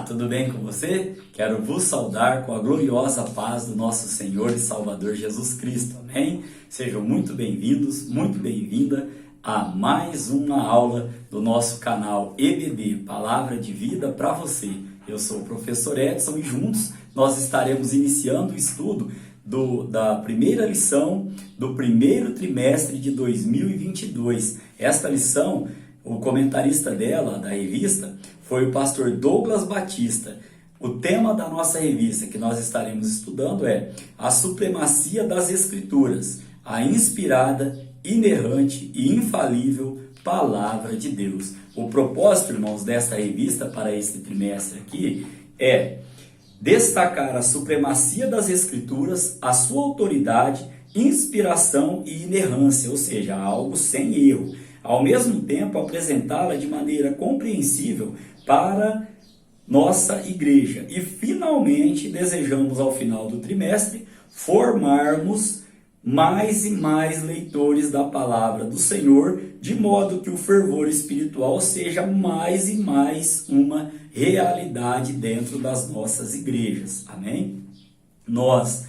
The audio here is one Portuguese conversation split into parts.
tudo bem com você? Quero vos saudar com a gloriosa paz do nosso Senhor e Salvador Jesus Cristo, amém? Sejam muito bem-vindos, muito bem-vinda a mais uma aula do nosso canal EBD, Palavra de Vida para você. Eu sou o professor Edson e juntos nós estaremos iniciando o estudo da primeira lição do primeiro trimestre de 2022. Esta lição, o comentarista dela, da revista, foi o pastor Douglas Batista. O tema da nossa revista que nós estaremos estudando é a supremacia das Escrituras, a inspirada, inerrante e infalível Palavra de Deus. O propósito, irmãos, desta revista para este trimestre aqui é destacar a supremacia das Escrituras, a sua autoridade, inspiração e inerrância, ou seja, algo sem erro. Ao mesmo tempo, apresentá-la de maneira compreensível para nossa igreja. E, finalmente, desejamos, ao final do trimestre, formarmos mais e mais leitores da palavra do Senhor, de modo que o fervor espiritual seja mais e mais uma realidade dentro das nossas igrejas. Amém? Nós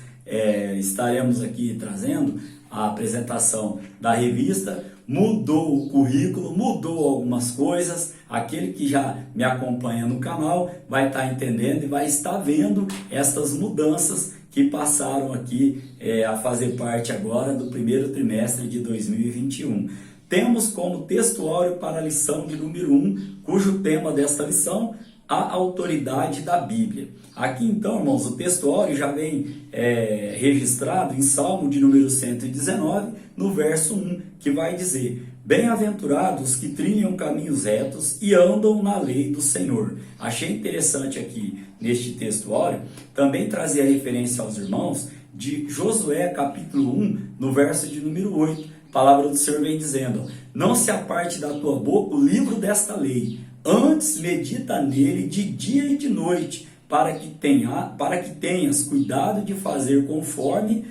estaremos aqui trazendo a apresentação da revista. Mudou o currículo, mudou algumas coisas. Aquele que já me acompanha no canal vai estar entendendo e vai estar vendo estas mudanças que passaram aqui a fazer parte agora do primeiro trimestre de 2021. Temos como textuário para a lição de número 1, cujo tema desta lição, a autoridade da Bíblia. Aqui então, irmãos, o textuário já vem registrado em Salmo de número 119, no verso 1, que vai dizer: bem-aventurados que trilham caminhos retos e andam na lei do Senhor. Achei interessante aqui neste textuário também trazer a referência aos irmãos de Josué capítulo 1, no verso de número 8. A palavra do Senhor vem dizendo: não se aparte da tua boca o livro desta lei, antes medita nele de dia e de noite, para que tenhas cuidado de fazer conforme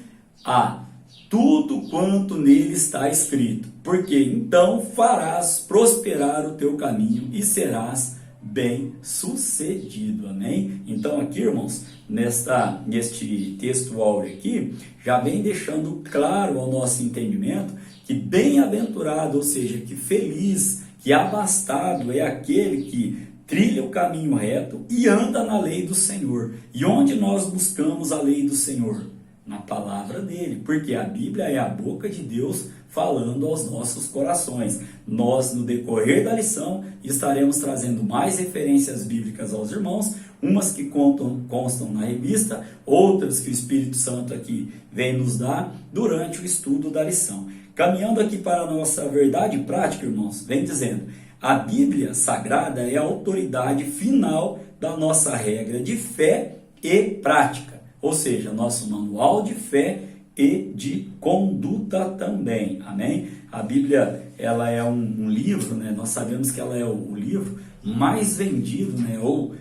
a tudo quanto nele está escrito, porque então farás prosperar o teu caminho e serás bem-sucedido. Amém? Então aqui, irmãos, neste texto áureo aqui, já vem deixando claro ao nosso entendimento que bem-aventurado, ou seja, que feliz, que abastado é aquele que trilha o caminho reto e anda na lei do Senhor. E onde nós buscamos a lei do Senhor? Na palavra dele, porque a Bíblia é a boca de Deus falando aos nossos corações. Nós, no decorrer da lição, estaremos trazendo mais referências bíblicas aos irmãos, umas que constam na revista, outras que o Espírito Santo aqui vem nos dar durante o estudo da lição. Caminhando aqui para a nossa verdade prática, irmãos, vem dizendo: a Bíblia Sagrada é a autoridade final da nossa regra de fé e prática, ou seja, nosso manual de fé e de conduta também. Amém? A Bíblia, ela é um livro, né? Nós sabemos que ela é o livro mais vendido, né? Ou,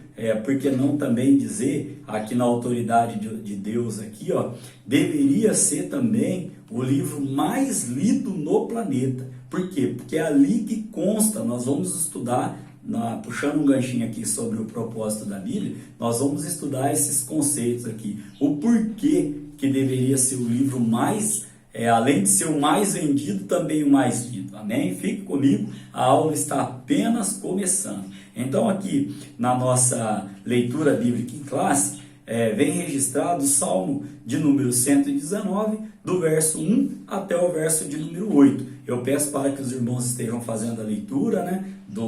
por que não também dizer, aqui na autoridade de Deus, aqui, ó, deveria ser também o livro mais lido no planeta. Por quê? Porque é ali que consta, nós vamos estudar, puxando um ganchinho aqui sobre o propósito da Bíblia, nós vamos estudar esses conceitos aqui. O porquê que deveria ser o livro mais, além de ser o mais vendido, também o mais lido. Amém? Fique comigo, a aula está apenas começando. Então aqui, na nossa leitura bíblica em classe, vem registrado o Salmo de número 119, do verso 1 até o verso de número 8. Eu peço para que os irmãos estejam fazendo a leitura, né,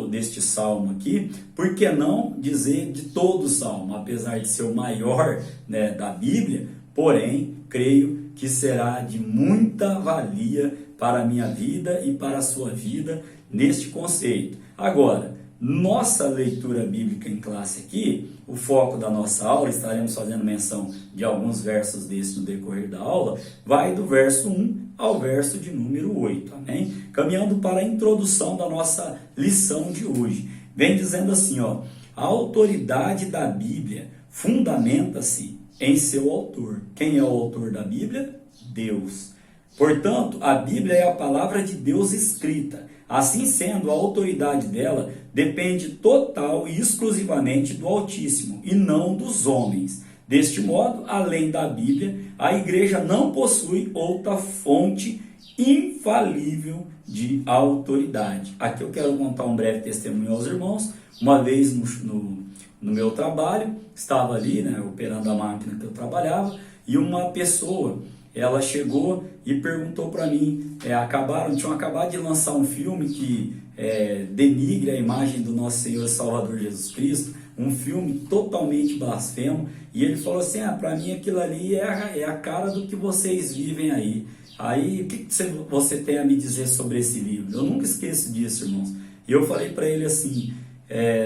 deste salmo aqui. Por que não dizer de todo o salmo? Apesar de ser o maior, né, da Bíblia, porém, creio que será de muita valia para a minha vida e para a sua vida neste conceito. Agora, nossa leitura bíblica em classe aqui, o foco da nossa aula, estaremos fazendo menção de alguns versos desses no decorrer da aula, vai do verso 1 ao verso de número 8, amém? Caminhando para a introdução da nossa lição de hoje. Vem dizendo assim, ó: a autoridade da Bíblia fundamenta-se em seu autor. Quem é o autor da Bíblia? Deus. Portanto, a Bíblia é a palavra de Deus escrita, Assim sendo, a autoridade dela depende total e exclusivamente do Altíssimo e não dos homens. Deste modo, além da Bíblia, a igreja não possui outra fonte infalível de autoridade. Aqui eu quero contar um breve testemunho aos irmãos. Uma vez no meu trabalho, estava ali, né, operando a máquina que eu trabalhava, e uma pessoa, ela chegou e perguntou para mim, tinham acabado de lançar um filme que denigre a imagem do nosso Senhor e Salvador Jesus Cristo, um filme totalmente blasfemo, e ele falou assim, para mim aquilo ali é a cara do que vocês vivem aí. Aí, o que você tem a me dizer sobre esse livro? Eu nunca esqueço disso, irmãos. E eu falei para ele assim,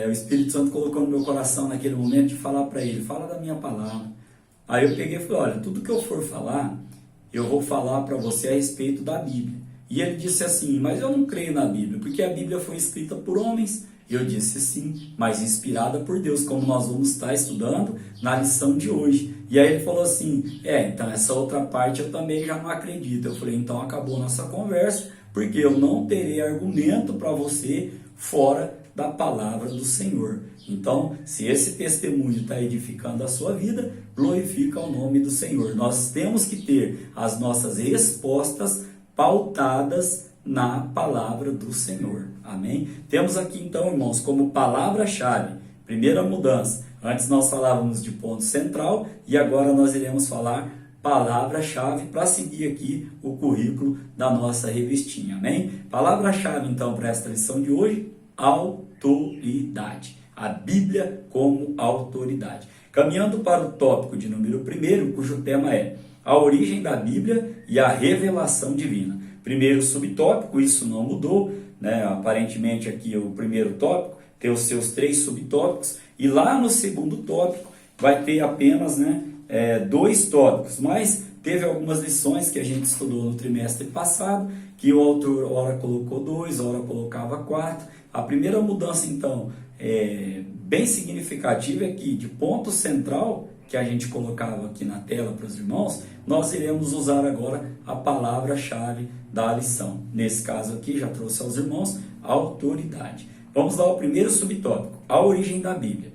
o Espírito Santo colocou no meu coração naquele momento de falar para ele, fala da minha palavra. Aí eu peguei e falei, olha, tudo que eu for falar, eu vou falar para você a respeito da Bíblia. E ele disse assim, mas eu não creio na Bíblia, porque a Bíblia foi escrita por homens. E eu disse sim, mas inspirada por Deus, como nós vamos estar estudando na lição de hoje. E aí ele falou assim, então essa outra parte eu também já não acredito. Eu falei, então acabou nossa conversa, porque eu não terei argumento para você fora da palavra do Senhor. Então, se esse testemunho está edificando a sua vida, glorifica o nome do Senhor. Nós temos que ter as nossas respostas pautadas na palavra do Senhor. Amém? Temos aqui então, irmãos, como palavra-chave, primeira mudança. Antes nós falávamos de ponto central e agora nós iremos falar palavra-chave para seguir aqui o currículo da nossa revistinha. Amém? Palavra-chave então para esta lição de hoje, autoridade. A Bíblia como autoridade. Caminhando para o tópico de número 1, cujo tema é a origem da Bíblia e a revelação divina. Primeiro subtópico, isso não mudou, né? Aparentemente aqui o primeiro tópico tem os seus 3 subtópicos, e lá no segundo tópico vai ter apenas 2 tópicos, mas teve algumas lições que a gente estudou no trimestre passado, que o autor ora colocou 2, ora colocava 4. A primeira mudança então, bem significativa, é que de ponto central, que a gente colocava aqui na tela para os irmãos, nós iremos usar agora a palavra-chave da lição. Nesse caso aqui, já trouxe aos irmãos autoridade. Vamos lá ao primeiro subtópico, a origem da Bíblia.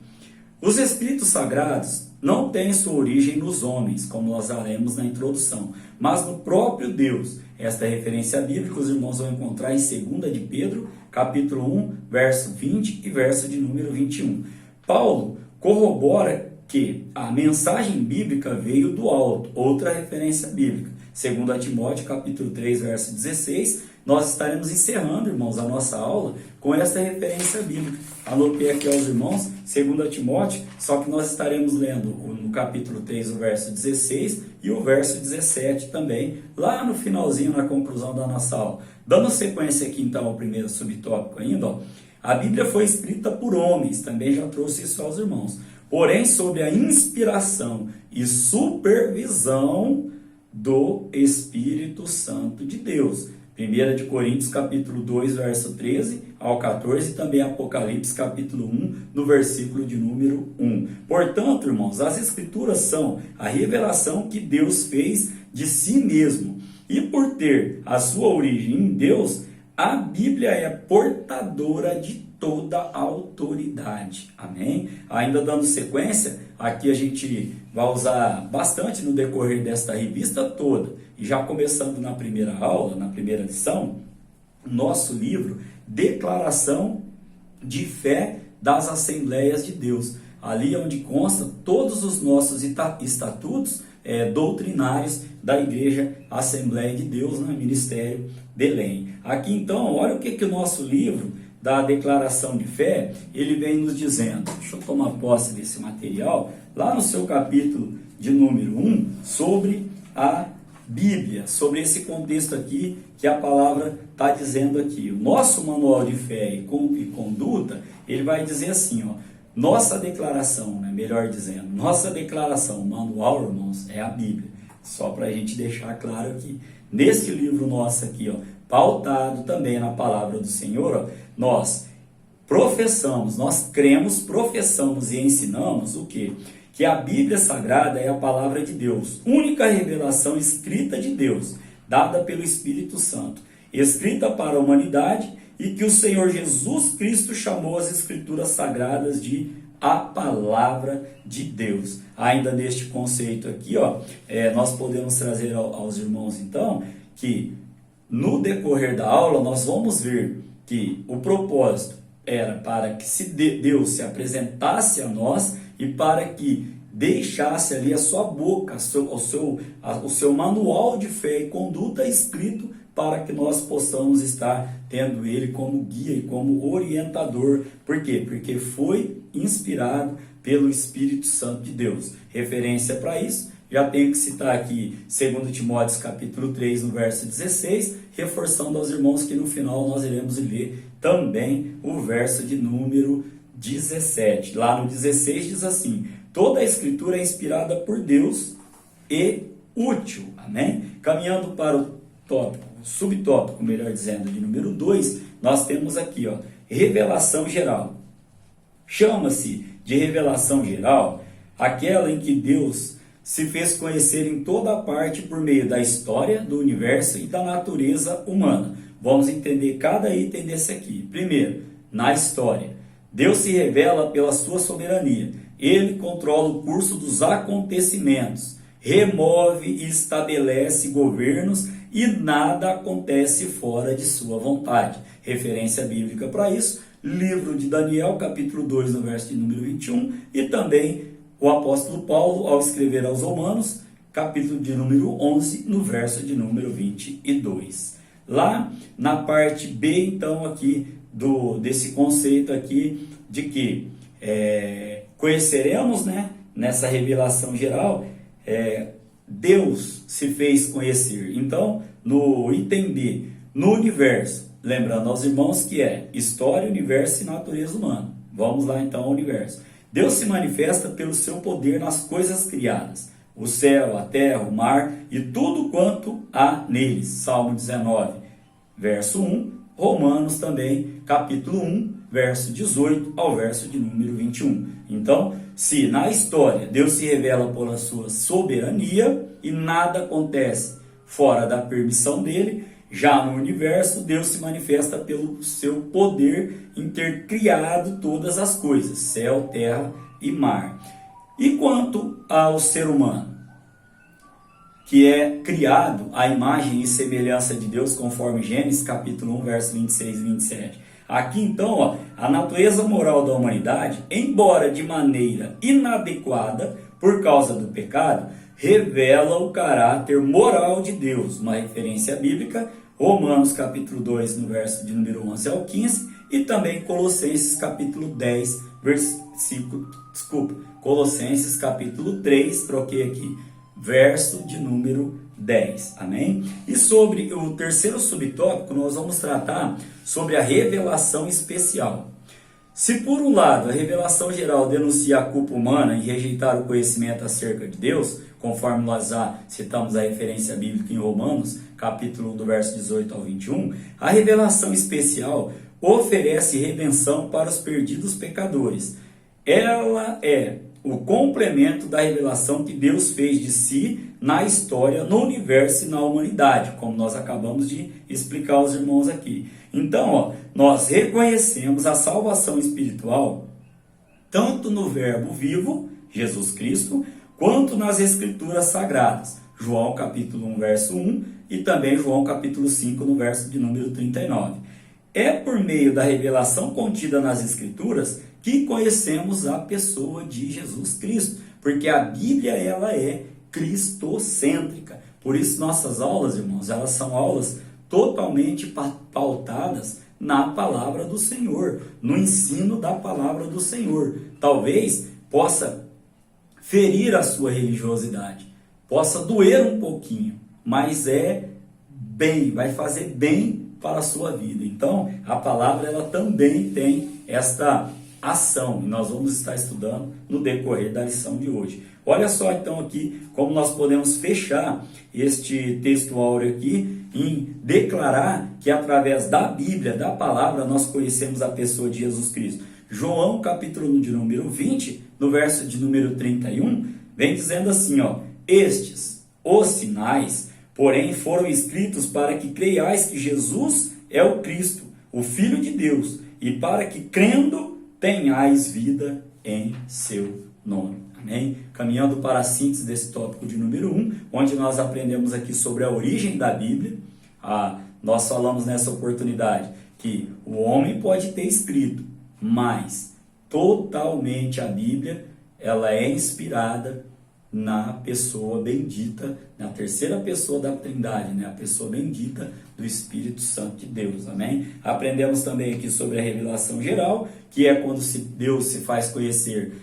Os escritos sagrados não têm sua origem nos homens, como nós faremos na introdução, mas no próprio Deus. Esta referência bíblica os irmãos vão encontrar em 2 de Pedro, capítulo 1, verso 20 e verso de número 21. Paulo corrobora que a mensagem bíblica veio do alto, outra referência bíblica. 2 Timóteo, capítulo 3, verso 16, nós estaremos encerrando, irmãos, a nossa aula com esta referência bíblica. Anotei aqui aos irmãos, 2 Timóteo, só que nós estaremos lendo no capítulo 3, o verso 16 e o verso 17 também, lá no finalzinho, na conclusão da nossa aula. Dando sequência aqui, então, ao primeiro subtópico ainda, a Bíblia foi escrita por homens, também já trouxe isso aos irmãos, porém sob a inspiração e supervisão do Espírito Santo de Deus. 1 de Coríntios, capítulo 2, verso 13 ao 14, e também Apocalipse, capítulo 1, no versículo de número 1. Portanto, irmãos, as Escrituras são a revelação que Deus fez de si mesmo. E por ter a sua origem em Deus, a Bíblia é portadora de toda a autoridade. Amém? Ainda dando sequência, aqui a gente vai usar bastante no decorrer desta revista toda. E já começando na primeira aula, na primeira lição, nosso livro Declaração de Fé das Assembleias de Deus. Ali onde consta todos os nossos estatutos doutrinários da Igreja Assembleia de Deus, no Ministério Belém. Aqui então, olha o que o nosso livro da Declaração de Fé, ele vem nos dizendo. Deixa eu tomar posse desse material, lá no seu capítulo de número 1, sobre a Bíblia, sobre esse contexto aqui que a palavra está dizendo aqui. O nosso manual de fé e conduta, ele vai dizer assim, nossa declaração, melhor dizendo, nossa declaração manual, irmãos, é a Bíblia. Só para a gente deixar claro aqui. Neste livro nosso aqui, pautado também na palavra do Senhor, nós professamos, nós cremos, professamos e ensinamos o quê? Que a Bíblia Sagrada é a palavra de Deus, única revelação escrita de Deus, dada pelo Espírito Santo, escrita para a humanidade e que o Senhor Jesus Cristo chamou as Escrituras Sagradas de a Palavra de Deus. Ainda neste conceito aqui, nós podemos trazer aos irmãos, então, que no decorrer da aula nós vamos ver que o propósito era para que Deus se apresentasse a nós e para que deixasse ali a sua boca, o seu manual de fé e conduta escrito para que nós possamos estar tendo ele como guia e como orientador. Por quê? Porque foi inspirado pelo Espírito Santo de Deus. Referência para isso, já tenho que citar aqui 2 Timóteo capítulo 3, no verso 16, reforçando aos irmãos que no final nós iremos ler também o verso de número 17. Lá no 16 diz assim: toda a Escritura é inspirada por Deus e útil. Amém? Caminhando para o subtópico, melhor dizendo, de número 2, nós temos aqui, revelação geral. Chama-se de revelação geral aquela em que Deus se fez conhecer em toda a parte por meio da história, do universo e da natureza humana. Vamos entender cada item desse aqui. Primeiro, na história. Deus se revela pela sua soberania. Ele controla o curso dos acontecimentos, remove e estabelece governos e nada acontece fora de sua vontade. Referência bíblica para isso, livro de Daniel, capítulo 2, no verso de número 21, e também o apóstolo Paulo, ao escrever aos Romanos, capítulo de número 11, no verso de número 22. Lá na parte B, então, aqui desse conceito aqui de que conheceremos, nessa revelação geral, Deus se fez conhecer. Então, no item B, no universo, lembrando aos irmãos que é história, universo e natureza humana. Vamos lá então ao universo. Deus se manifesta pelo seu poder nas coisas criadas, o céu, a terra, o mar e tudo quanto há neles. Salmo 19, verso 1, Romanos também, capítulo 1, verso 18 ao verso de número 21. Então, se na história Deus se revela pela sua soberania e nada acontece fora da permissão dele, já no universo Deus se manifesta pelo seu poder em ter criado todas as coisas, céu, terra e mar. E quanto ao ser humano, que é criado à imagem e semelhança de Deus, conforme Gênesis capítulo 1, verso 26 e 27. Aqui então, a natureza moral da humanidade, embora de maneira inadequada por causa do pecado, revela o caráter moral de Deus. Uma referência bíblica, Romanos capítulo 2, no verso de número 11 ao 15, e também Colossenses capítulo 10, Colossenses capítulo 3, troquei aqui, verso de número 10, amém? E sobre o terceiro subtópico, nós vamos tratar sobre a revelação especial. Se por um lado a revelação geral denuncia a culpa humana em rejeitar o conhecimento acerca de Deus, conforme nós já citamos a referência bíblica em Romanos, capítulo 1, do verso 18 ao 21, a revelação especial oferece redenção para os perdidos pecadores. Ela é o complemento da revelação que Deus fez de si na história, no universo e na humanidade, como nós acabamos de explicar aos irmãos aqui. Então, nós reconhecemos a salvação espiritual tanto no Verbo vivo, Jesus Cristo, quanto nas Escrituras Sagradas. João capítulo 1, verso 1 e também João capítulo 5, no verso de número 39. É por meio da revelação contida nas Escrituras que conhecemos a pessoa de Jesus Cristo, porque a Bíblia ela é cristocêntrica. Por isso nossas aulas, irmãos, elas são aulas totalmente pautadas na palavra do Senhor, no ensino da palavra do Senhor. Talvez possa ferir a sua religiosidade, possa doer um pouquinho, mas vai fazer bem para a sua vida. Então, a palavra ela também tem esta ação, e nós vamos estar estudando no decorrer da lição de hoje. Olha só então aqui como nós podemos fechar este texto áureo aqui em declarar que através da Bíblia, da palavra, nós conhecemos a pessoa de Jesus Cristo. João capítulo de número 20, no verso de número 31, vem dizendo assim, estes, os sinais, porém foram escritos para que creiais que Jesus é o Cristo, o Filho de Deus, e para que, crendo, tenhais vida em seu nome. Amém? Caminhando para a síntese desse tópico de número 1, onde nós aprendemos aqui sobre a origem da Bíblia. Nós falamos nessa oportunidade que o homem pode ter escrito, mas totalmente a Bíblia ela é inspirada na pessoa bendita, na terceira pessoa da Trindade, né? A pessoa bendita do Espírito Santo de Deus, amém? Aprendemos também aqui sobre a revelação geral, que é quando Deus se faz conhecer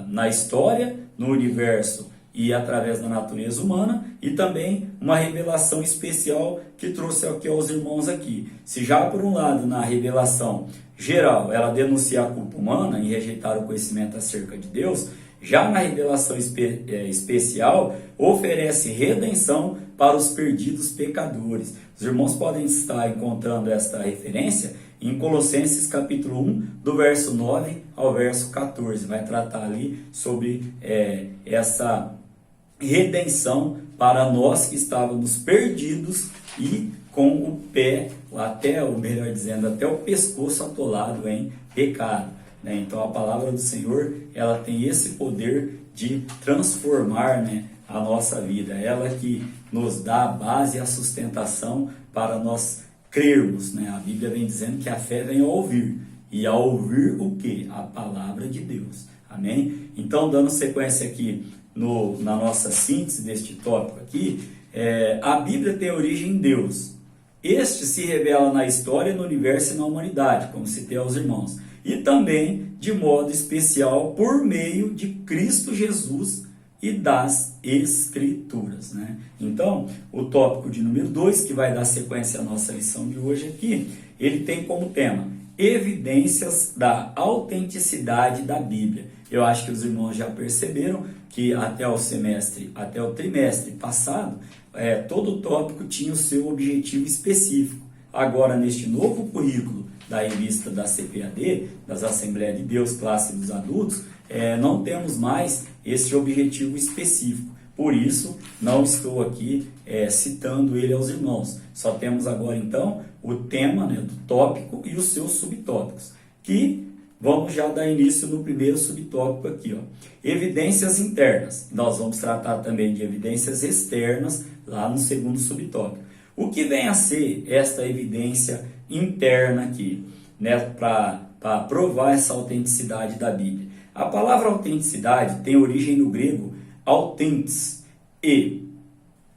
na história, no universo e através da natureza humana, e também uma revelação especial que trouxe aqui aos irmãos aqui. Se já por um lado na revelação geral ela denuncia a culpa humana em rejeitar o conhecimento acerca de Deus, já na revelação especial oferece redenção para os perdidos pecadores. Os irmãos podem estar encontrando esta referência em Colossenses capítulo 1, do verso 9 ao verso 14. Vai tratar ali sobre essa redenção para nós que estávamos perdidos e com o pé, até o pescoço atolado em pecado. Então a palavra do Senhor, ela tem esse poder de transformar, a nossa vida. Ela que nos dá a base e a sustentação para nós crermos. A Bíblia vem dizendo que a fé vem ao ouvir. E ao ouvir o quê? A palavra de Deus. Amém? Então, dando sequência aqui na nossa síntese deste tópico aqui, a Bíblia tem origem em Deus. Este se revela na história, no universo e na humanidade, como citei aos irmãos. E também, de modo especial, por meio de Cristo Jesus e das Escrituras. Então, o tópico de número 2, que vai dar sequência à nossa lição de hoje aqui, ele tem como tema evidências da autenticidade da Bíblia. Eu acho que os irmãos já perceberam que até o trimestre passado, todo o tópico tinha o seu objetivo específico. Agora, neste novo currículo da revista da CPAD, das Assembleias de Deus, classe dos adultos, não temos mais esse objetivo específico. Por isso, não estou aqui citando ele aos irmãos. Só temos agora, então, o tema do tópico e os seus subtópicos, que vamos já dar início no primeiro subtópico aqui, ó. Evidências internas. Nós vamos tratar também de evidências externas lá no segundo subtópico. O que vem a ser esta evidência interna aqui, para provar essa autenticidade da Bíblia? A palavra autenticidade tem origem no grego autentes e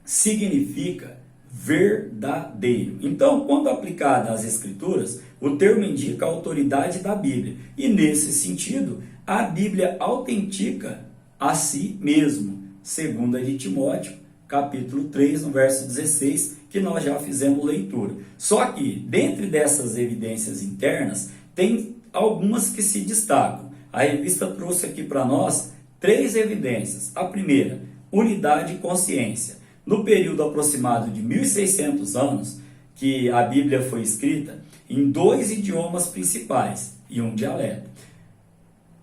significa verdadeiro. Então, quando aplicada às Escrituras, o termo indica a autoridade da Bíblia. E nesse sentido, a Bíblia autentica a si mesmo. 2 de Timóteo, capítulo 3, no verso 16, que nós já fizemos leitura. Só que, dentre dessas evidências internas, tem algumas que se destacam. A revista trouxe aqui para nós 3 evidências. A primeira, unidade e consciência. No período aproximado de 1.600 anos, que a Bíblia foi escrita em 2 idiomas principais e um dialeto,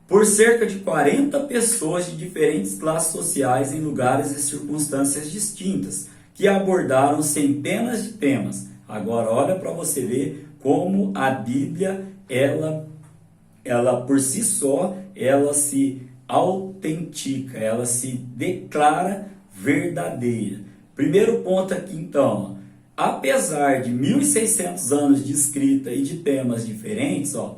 por cerca de 40 pessoas de diferentes classes sociais em lugares e circunstâncias distintas, que abordaram centenas de temas. Agora, olha para você ver como a Bíblia, ela por si só, ela se autentica, ela se declara verdadeira. Primeiro ponto aqui, então, apesar de 1.600 anos de escrita e de temas diferentes, o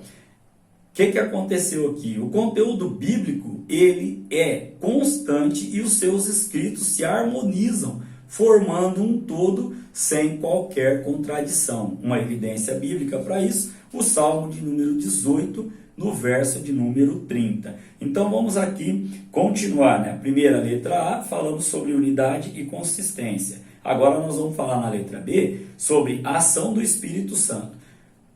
que aconteceu aqui? O conteúdo bíblico, ele é constante e os seus escritos se harmonizam, formando um todo sem qualquer contradição. Uma evidência bíblica para isso, o Salmo de número 18, no verso de número 30. Então vamos aqui continuar, A primeira letra A, falamos sobre unidade e consistência. Agora nós vamos falar na letra B sobre a ação do Espírito Santo.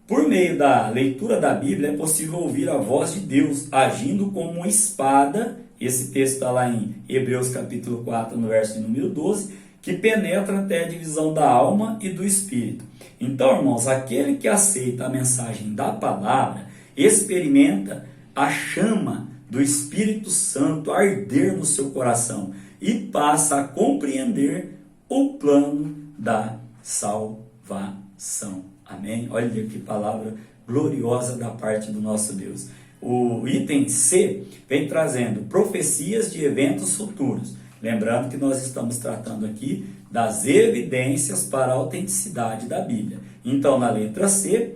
Por meio da leitura da Bíblia é possível ouvir a voz de Deus agindo como uma espada. Esse texto está lá em Hebreus capítulo 4, no verso de número 12, que penetra até a divisão da alma e do espírito. Então, irmãos, aquele que aceita a mensagem da palavra experimenta a chama do Espírito Santo arder no seu coração e passa a compreender o plano da salvação. Amém? Olha que palavra gloriosa da parte do nosso Deus. O item C vem trazendo profecias de eventos futuros. Lembrando que nós estamos tratando aqui das evidências para a autenticidade da Bíblia. Então, na letra C,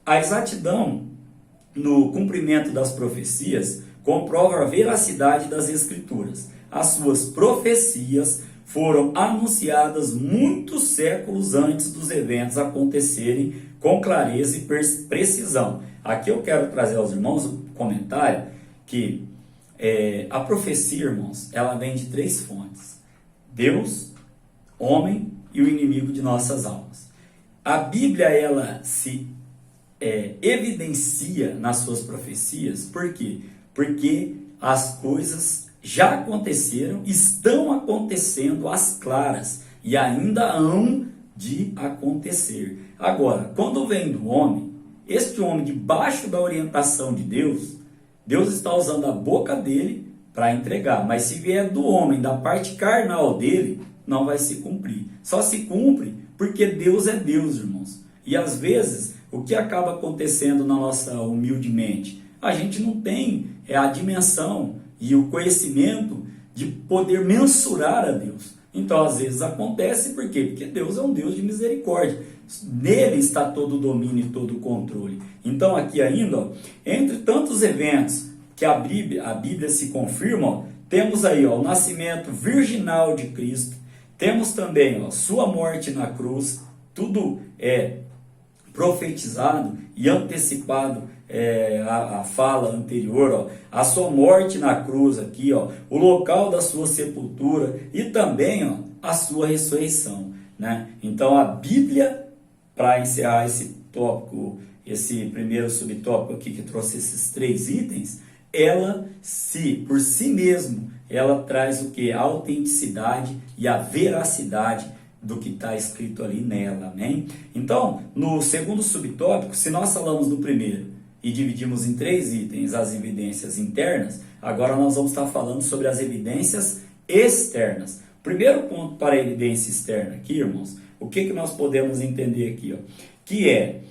a exatidão no cumprimento das profecias comprova a veracidade das Escrituras. As suas profecias foram anunciadas muitos séculos antes dos eventos acontecerem com clareza e precisão. Aqui eu quero trazer aos irmãos um comentário que a profecia, irmãos, ela vem de 3 fontes: Deus, homem e o inimigo de nossas almas. A Bíblia, ela se evidencia nas suas profecias. Por quê? Porque as coisas já aconteceram, estão acontecendo às claras e ainda hão de acontecer. Agora, quando vem do homem, este homem debaixo da orientação de Deus, Deus está usando a boca dele para entregar. Mas se vier do homem, da parte carnal dele, não vai se cumprir. Só se cumpre porque Deus é Deus, irmãos. E às vezes, o que acaba acontecendo na nossa humilde mente? A gente não tem a dimensão e o conhecimento de poder mensurar a Deus. Então, às vezes acontece, por quê? Porque Deus é um Deus de misericórdia. Nele está todo o domínio e todo o controle. Então, aqui ainda, entre tantos eventos que a Bíblia se confirma, temos aí o nascimento virginal de Cristo, temos também sua morte na cruz, tudo é profetizado e antecipado a fala anterior, a sua morte na cruz aqui, o local da sua sepultura e também a sua ressurreição, né? Então a Bíblia, para encerrar esse tópico, esse primeiro subtópico aqui que trouxe esses 3 itens, ela por si mesmo, ela traz o que? A autenticidade e a veracidade do que está escrito ali nela, amém? Então, no segundo subtópico, se nós falamos do primeiro e dividimos em 3 itens as evidências internas, agora nós vamos estar falando sobre as evidências externas. Primeiro ponto para a evidência externa aqui, irmãos, o que nós podemos entender aqui? Que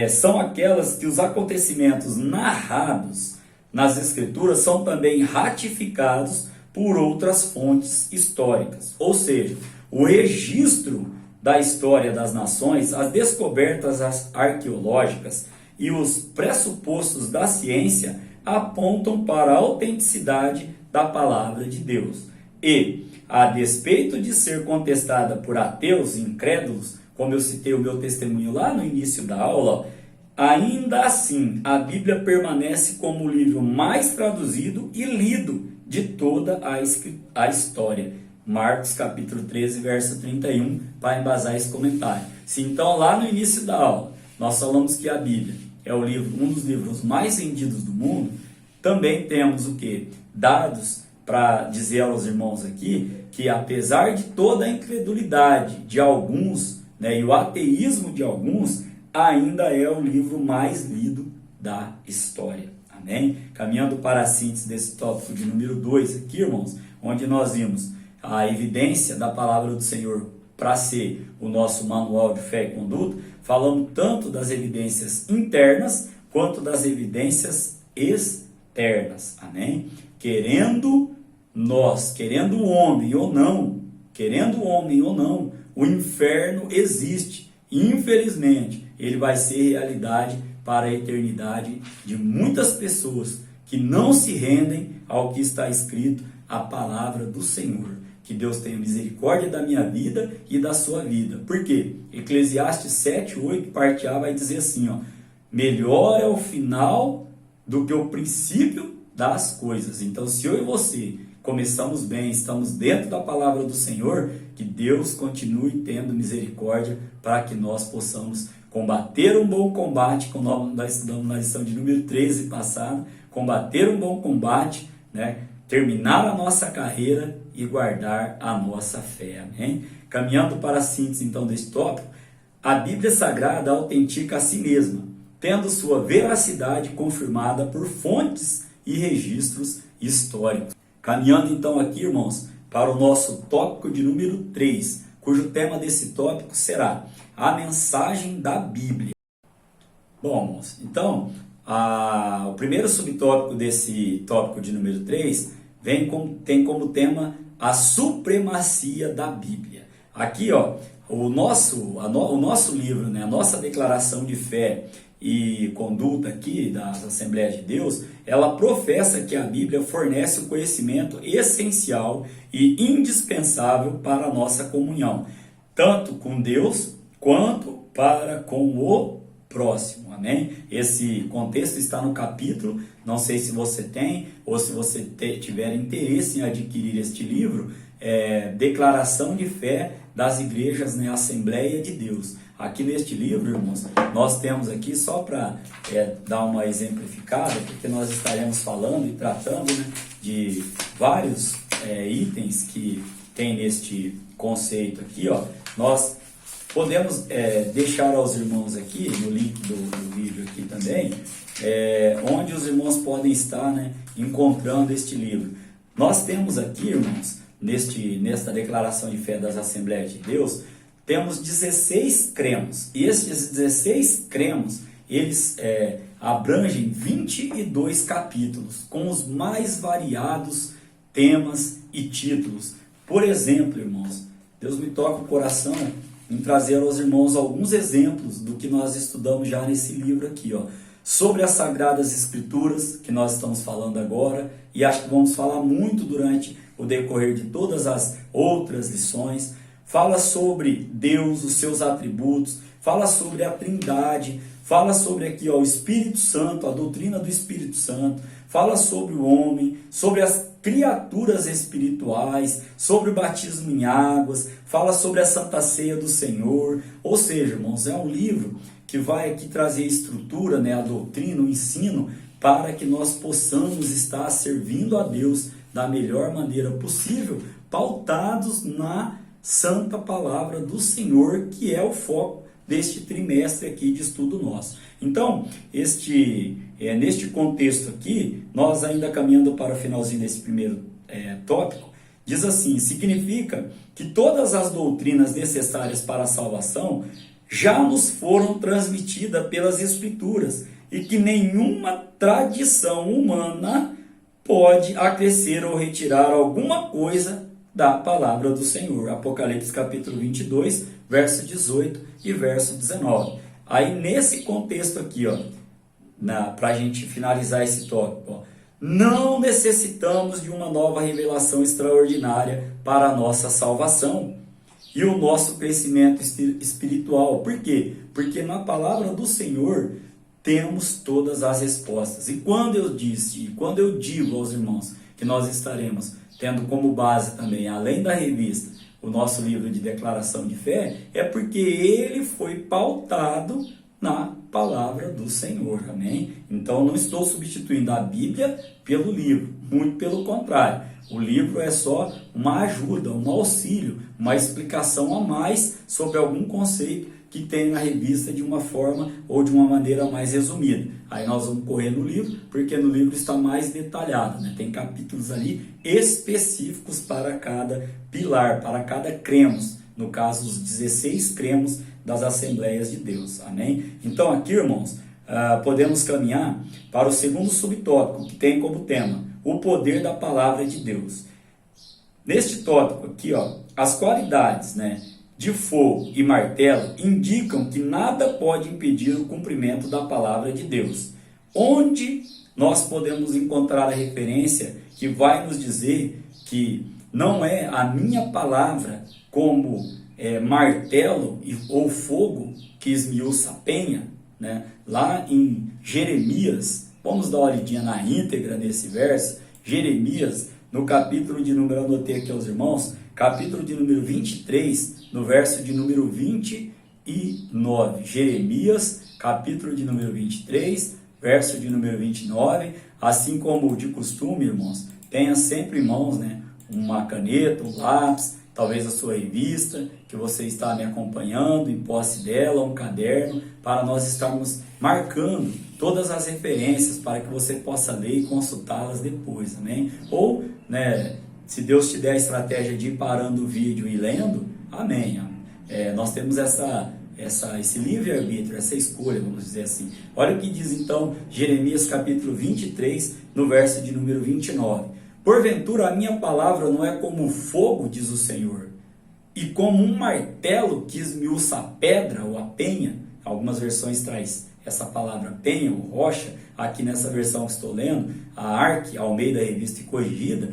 são aquelas que os acontecimentos narrados nas Escrituras são também ratificados por outras fontes históricas, ou seja, o registro da história das nações, as descobertas arqueológicas e os pressupostos da ciência apontam para a autenticidade da palavra de Deus. E, a despeito de ser contestada por ateus e incrédulos, como eu citei o meu testemunho lá no início da aula, ainda assim a Bíblia permanece como o livro mais traduzido e lido de toda a história. Marcos capítulo 13, verso 31, para embasar esse comentário. Se então lá no início da aula nós falamos que a Bíblia é um dos livros mais vendidos do mundo, também temos o que? Dados para dizer aos irmãos aqui que apesar de toda a incredulidade de alguns, né, e o ateísmo de alguns, ainda é o livro mais lido da história. Amém? Caminhando para a síntese desse tópico de número 2 aqui, irmãos, onde nós vimos a evidência da palavra do Senhor para ser o nosso manual de fé e conduta, falando tanto das evidências internas quanto das evidências externas. Amém? Querendo o homem ou não, o inferno existe. E, infelizmente, ele vai ser realidade para a eternidade de muitas pessoas que não se rendem ao que está escrito, a palavra do Senhor. Que Deus tenha misericórdia da minha vida e da sua vida. Por quê? Eclesiastes 7:8, parte A, vai dizer assim, melhor é o final do que o princípio das coisas. Então, se eu e você começamos bem, estamos dentro da palavra do Senhor, que Deus continue tendo misericórdia para que nós possamos combater um bom combate, como nós estudamos na lição de número 13 passada, combater um bom combate, né? Terminar a nossa carreira e guardar a nossa fé. Amém? Caminhando para a síntese então deste tópico, a Bíblia Sagrada autentica a si mesma, tendo sua veracidade confirmada por fontes e registros históricos. Caminhando então aqui, irmãos, para o nosso tópico de número 3, cujo tema desse tópico será a mensagem da Bíblia. Bom, irmãos, então, o primeiro subtópico desse tópico de número 3 tem como tema a supremacia da Bíblia. Aqui, ó, o nosso livro, né, a nossa declaração de fé e conduta aqui das Assembleias de Deus, ela professa que a Bíblia fornece o conhecimento essencial e indispensável para a nossa comunhão, tanto com Deus quanto para com o próximo, amém? Esse contexto está no capítulo, não sei se você tem ou se você tiver interesse em adquirir este livro, Declaração de Fé das Igrejas, né, Assembleia de Deus. Aqui neste livro, irmãos, nós temos aqui, só para dar uma exemplificada, porque nós estaremos falando e tratando, né, de vários itens que tem neste conceito aqui, ó. Nós podemos deixar aos irmãos aqui, no link do vídeo aqui também, onde os irmãos podem estar, né, encontrando este livro. Nós temos aqui, irmãos, nesta declaração de fé das Assembleias de Deus, temos 16 cremos. E esses 16 cremos, eles abrangem 22 capítulos, com os mais variados temas e títulos. Por exemplo, irmãos, Deus me toca o coração em trazer aos irmãos alguns exemplos do que nós estudamos já nesse livro aqui, ó, sobre as Sagradas Escrituras, que nós estamos falando agora, e acho que vamos falar muito durante o decorrer de todas as outras lições. Fala sobre Deus, os seus atributos, fala sobre a Trindade, fala sobre aqui, ó, o Espírito Santo, a doutrina do Espírito Santo, fala sobre o homem, sobre as criaturas espirituais, sobre o batismo em águas, fala sobre a Santa Ceia do Senhor. Ou seja, irmãos, é um livro que vai aqui trazer estrutura, né, a doutrina, o ensino, para que nós possamos estar servindo a Deus da melhor maneira possível, pautados na Santa Palavra do Senhor, que é o foco deste trimestre aqui de estudo nosso. Então, neste contexto aqui, nós ainda caminhando para o finalzinho desse primeiro tópico, diz assim: significa que todas as doutrinas necessárias para a salvação já nos foram transmitidas pelas Escrituras e que nenhuma tradição humana pode acrescer ou retirar alguma coisa da palavra do Senhor. Apocalipse capítulo 22, verso 18 e verso 19. Aí nesse contexto aqui, ó, para a gente finalizar esse tópico, ó, não necessitamos de uma nova revelação extraordinária para a nossa salvação e o nosso crescimento espiritual. Por quê? Porque na palavra do Senhor temos todas as respostas. E quando eu digo aos irmãos que nós estaremos tendo como base também, além da revista, o nosso livro de declaração de fé, é porque ele foi pautado na palavra do Senhor, amém? Então, não estou substituindo a Bíblia pelo livro, muito pelo contrário. O livro é só uma ajuda, um auxílio, uma explicação a mais sobre algum conceito que tem na revista de uma forma ou de uma maneira mais resumida. Aí nós vamos correr no livro, porque no livro está mais detalhado, né? Tem capítulos ali específicos para cada pilar, para cada cremos, no caso os 16 cremos das Assembleias de Deus, amém? Então aqui, irmãos, podemos caminhar para o segundo subtópico, que tem como tema o poder da palavra de Deus. Neste tópico aqui, ó, as qualidades, né, de fogo e martelo indicam que nada pode impedir o cumprimento da palavra de Deus. Onde nós podemos encontrar a referência que vai nos dizer que não é a minha palavra como martelo ou fogo que esmiuça a penha, né? Lá em Jeremias, vamos dar uma olhadinha na íntegra nesse verso, Jeremias, no capítulo de número, anotei aqui aos irmãos, capítulo de número 23, no verso de número 29. Jeremias, capítulo de número 23, verso de número 29. Assim como de costume, irmãos, tenha sempre em mãos, né, uma caneta, um lápis, talvez a sua revista, que você está me acompanhando, em posse dela, um caderno, para nós estarmos marcando todas as referências para que você possa ler e consultá-las depois, amém? Ou, né, se Deus te der a estratégia de ir parando o vídeo e lendo, amém. Nós temos esse livre-arbítrio, essa escolha, vamos dizer assim. Olha o que diz então Jeremias capítulo 23, no verso de número 29. Porventura a minha palavra não é como fogo, diz o Senhor, e como um martelo que esmiuça a pedra ou a penha. Algumas versões traz essa palavra penha ou rocha. Aqui nessa versão que estou lendo, a Arque, Almeida Revista e Corrigida,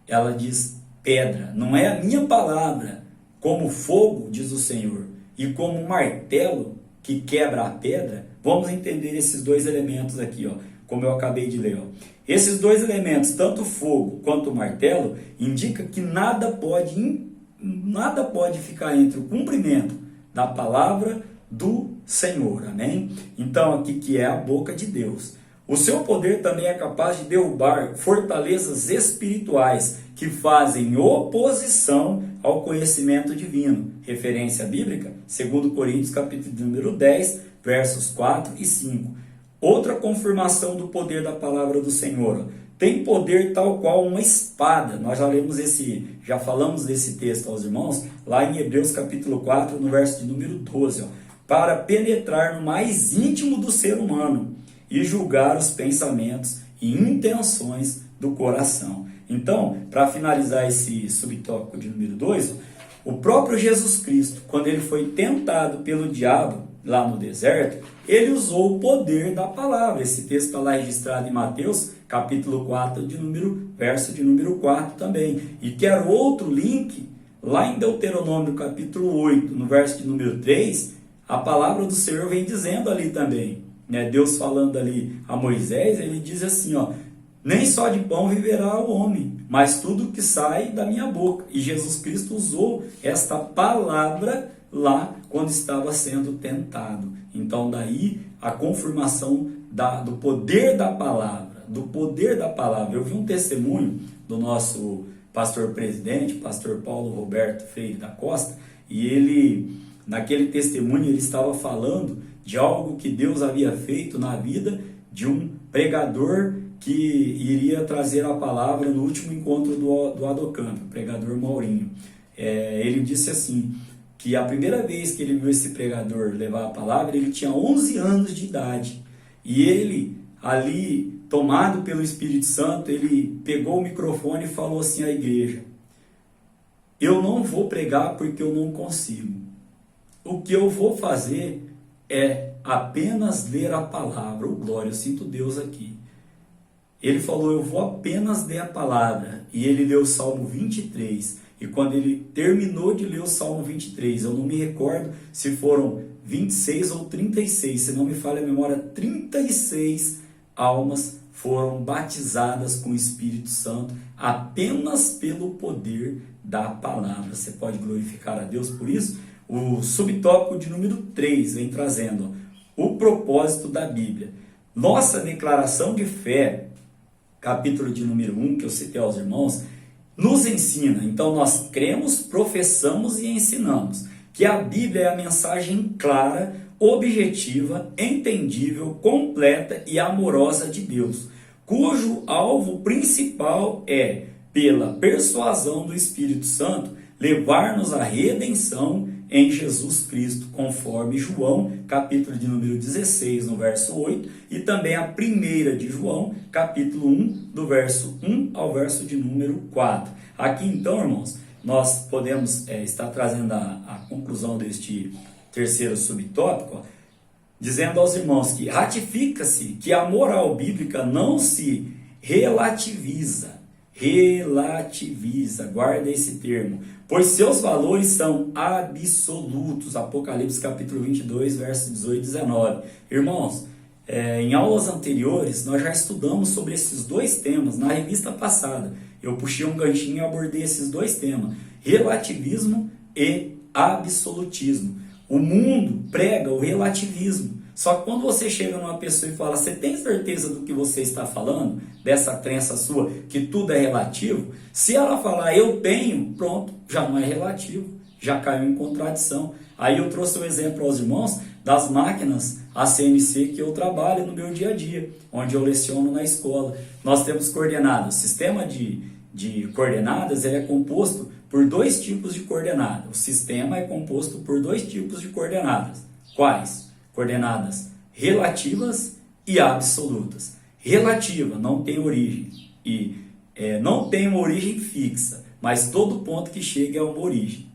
ela diz pedra. Não é a minha palavra como fogo, diz o Senhor, e como um martelo que quebra a pedra. Vamos entender esses dois elementos aqui, como eu acabei de ler. Esses dois elementos, tanto o fogo quanto o martelo, indica que nada pode ficar entre o cumprimento da palavra do Senhor, amém? Então aqui que é a boca de Deus. O seu poder também é capaz de derrubar fortalezas espirituais que fazem oposição ao conhecimento divino. Referência bíblica, 2 Coríntios capítulo número 10, versos 4 e 5. Outra confirmação do poder da palavra do Senhor. Tem poder tal qual uma espada. Nós já falamos desse texto aos irmãos, lá em Hebreus capítulo 4, no verso de número 12. Para penetrar no mais íntimo do ser humano e julgar os pensamentos e intenções do coração. Então, para finalizar esse subtópico de número 2, o próprio Jesus Cristo, quando ele foi tentado pelo diabo lá no deserto, ele usou o poder da palavra. Esse texto está lá registrado em Mateus, capítulo 4, verso de número 4 também. E quero outro link, lá em Deuteronômio, capítulo 8, no verso de número 3, a palavra do Senhor vem dizendo ali também, Deus falando ali a Moisés, ele diz assim, nem só de pão viverá o homem, mas tudo que sai da minha boca. E Jesus Cristo usou esta palavra lá quando estava sendo tentado. Então daí a confirmação do poder da palavra, Eu vi um testemunho do nosso pastor presidente, pastor Paulo Roberto Freire da Costa, e ele, naquele testemunho, ele estava falando de algo que Deus havia feito na vida de um pregador que iria trazer a palavra no último encontro do Adocamp, o pregador Maurinho. Ele disse assim, que a primeira vez que ele viu esse pregador levar a palavra, ele tinha 11 anos de idade. E ele, ali, tomado pelo Espírito Santo, ele pegou o microfone e falou assim à igreja: eu não vou pregar porque eu não consigo. O que eu vou fazer é apenas ler a palavra. Oh, glória, eu sinto Deus aqui. Ele falou, eu vou apenas ler a palavra. E ele leu o Salmo 23. E quando ele terminou de ler o Salmo 23, eu não me recordo se foram 26 ou 36, se não me falha a memória, 36 almas foram batizadas com o Espírito Santo apenas pelo poder da palavra. Você pode glorificar a Deus por isso? O subtópico de número 3 vem trazendo o propósito da Bíblia. Nossa declaração de fé, capítulo de número 1, que eu citei aos irmãos, nos ensina. Então nós cremos, professamos e ensinamos que a Bíblia é a mensagem clara, objetiva, entendível, completa e amorosa de Deus, cujo alvo principal é, pela persuasão do Espírito Santo, levar-nos à redenção em Jesus Cristo, conforme João, capítulo de número 16, no verso 8, e também a primeira de João, capítulo 1, do verso 1 ao verso de número 4. Aqui então, irmãos, nós podemos estar trazendo a conclusão deste terceiro subtópico, dizendo aos irmãos que ratifica-se que a moral bíblica não se relativiza, guarda esse termo, pois seus valores são absolutos. Apocalipse capítulo 22, versos 18 e 19. Irmãos, em aulas anteriores, nós já estudamos sobre esses dois temas. Na revista passada, eu puxei um ganchinho e abordei esses dois temas, relativismo e absolutismo. O mundo prega o relativismo. Só que quando você chega numa pessoa e fala, você tem certeza do que você está falando? Dessa crença sua, que tudo é relativo? Se ela falar, eu tenho, pronto, já não é relativo, já caiu em contradição. Aí eu trouxe um exemplo aos irmãos das máquinas ACNC que eu trabalho no meu dia a dia, onde eu leciono na escola. Nós temos coordenado sistema de de coordenadas, ele é composto por dois tipos de coordenada. O sistema é composto por dois tipos de coordenadas. Quais? Coordenadas relativas e absolutas. Relativa não tem origem e não tem uma origem fixa, mas todo ponto que chega é uma origem.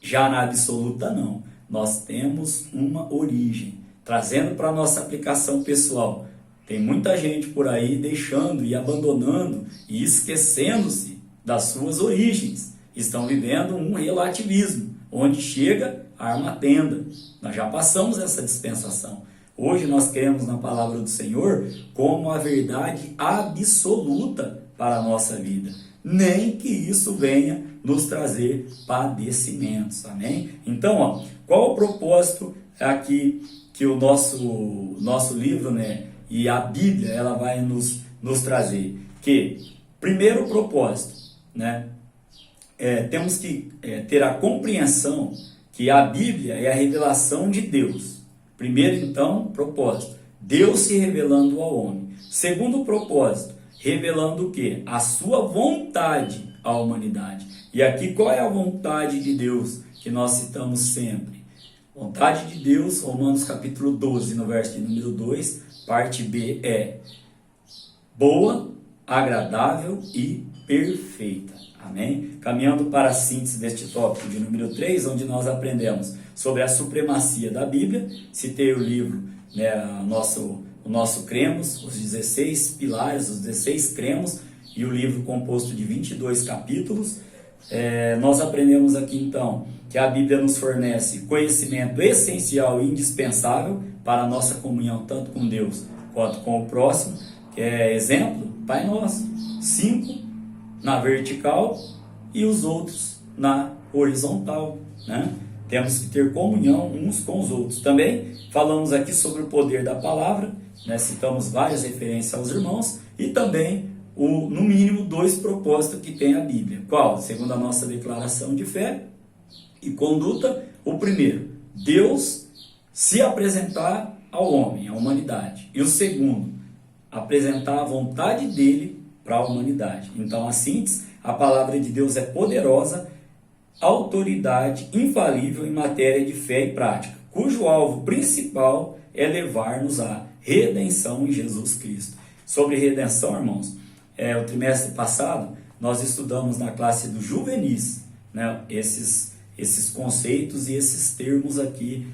Já na absoluta não, nós temos uma origem. Trazendo para a nossa aplicação pessoal, tem muita gente por aí deixando e abandonando e esquecendo-se das suas origens. Estão vivendo um relativismo, onde chega, arma a tenda. Nós já passamos essa dispensação. Hoje nós cremos na palavra do Senhor como a verdade absoluta para a nossa vida. Nem que isso venha nos trazer padecimentos. Amém? Então, qual o propósito aqui que o nosso livro, né, e a Bíblia, ela vai nos trazer? Que, primeiro propósito, né, temos que ter a compreensão que a Bíblia é a revelação de Deus. Primeiro, então, propósito, Deus se revelando ao homem. Segundo propósito, revelando o quê? A sua vontade à humanidade. E aqui, qual é a vontade de Deus que nós citamos sempre? Vontade de Deus, Romanos capítulo 12, no verso de número 2, parte B é boa, agradável e perfeita. Amém? Caminhando para a síntese deste tópico de número 3, onde nós aprendemos sobre a supremacia da Bíblia. Citei o livro, né, o nosso Cremos, os 16 pilares, os 16 cremos, e o livro composto de 22 capítulos. Nós aprendemos aqui então que a Bíblia nos fornece conhecimento essencial e indispensável para a nossa comunhão tanto com Deus quanto com o próximo, que é exemplo, Pai Nosso, 5 na vertical e os outros na horizontal, né? Temos que ter comunhão uns com os outros. Também falamos aqui sobre o poder da palavra, né? Citamos várias referências aos irmãos e também no mínimo 2 propósitos que tem a Bíblia. Qual? Segundo a nossa declaração de fé e conduta, o primeiro, Deus se apresentar ao homem, à humanidade. E o segundo, apresentar a vontade dele para a humanidade. Então, a síntese, a palavra de Deus é poderosa, autoridade infalível em matéria de fé e prática, cujo alvo principal é levar-nos à redenção em Jesus Cristo. Sobre redenção, irmãos, o trimestre passado nós estudamos na classe do juvenis, né, esses conceitos e esses termos aqui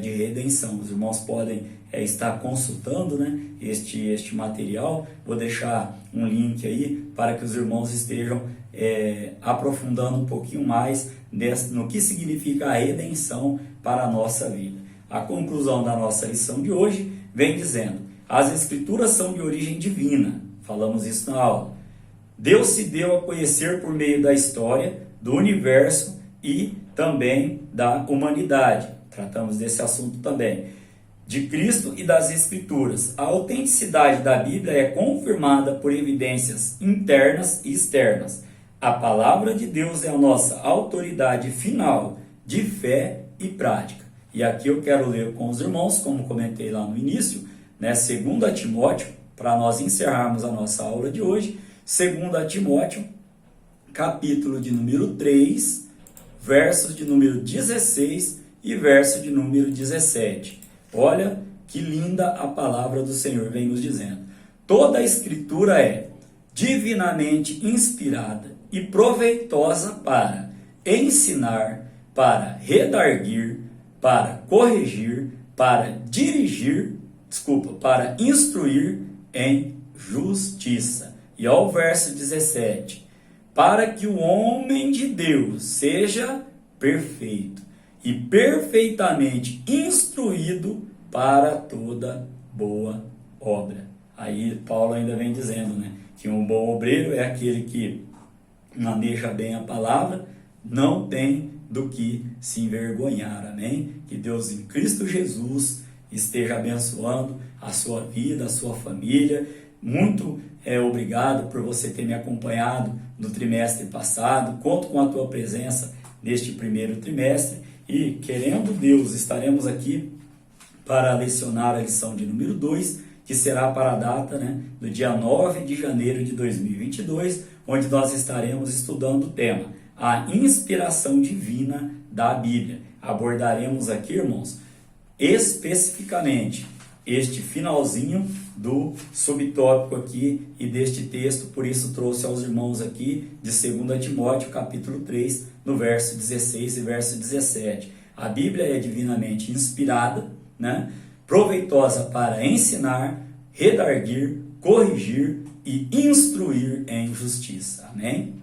de redenção. Os irmãos podem estar consultando, né, este material. Vou deixar um link aí para que os irmãos estejam aprofundando um pouquinho mais no que significa a redenção para a nossa vida. A conclusão da nossa lição de hoje vem dizendo: as Escrituras são de origem divina. Falamos isso na aula. Deus se deu a conhecer por meio da história, do universo e também da humanidade. Tratamos desse assunto também. De Cristo e das Escrituras. A autenticidade da Bíblia é confirmada por evidências internas e externas. A palavra de Deus é a nossa autoridade final de fé e prática. E aqui eu quero ler com os irmãos, como comentei lá no início, né, 2 Timóteo, para nós encerrarmos a nossa aula de hoje. 2 Timóteo, capítulo de número 3, versos de número 16 e verso de número 17. Olha que linda a palavra do Senhor vem nos dizendo. Toda a Escritura é divinamente inspirada e proveitosa para ensinar, para redarguir, para corrigir, para para instruir em justiça. E ao verso 17, para que o homem de Deus seja perfeito e perfeitamente instruído para toda boa obra. Aí Paulo ainda vem dizendo, né, que um bom obreiro é aquele que maneja bem a palavra, não tem do que se envergonhar. Amém? Que Deus em Cristo Jesus esteja abençoando a sua vida, a sua família. Muito obrigado por você ter me acompanhado no trimestre passado. Conto com a tua presença neste primeiro trimestre e, querendo Deus, estaremos aqui para lecionar a lição de número 2, que será para a data, né, do dia 9 de janeiro de 2022, onde nós estaremos estudando o tema, a inspiração divina da Bíblia. Abordaremos aqui, irmãos, especificamente este finalzinho do subtópico aqui e deste texto, por isso trouxe aos irmãos aqui de 2 Timóteo capítulo 3, no verso 16 e verso 17. A Bíblia é divinamente inspirada, né, proveitosa para ensinar, redarguir, corrigir e instruir em justiça. Amém?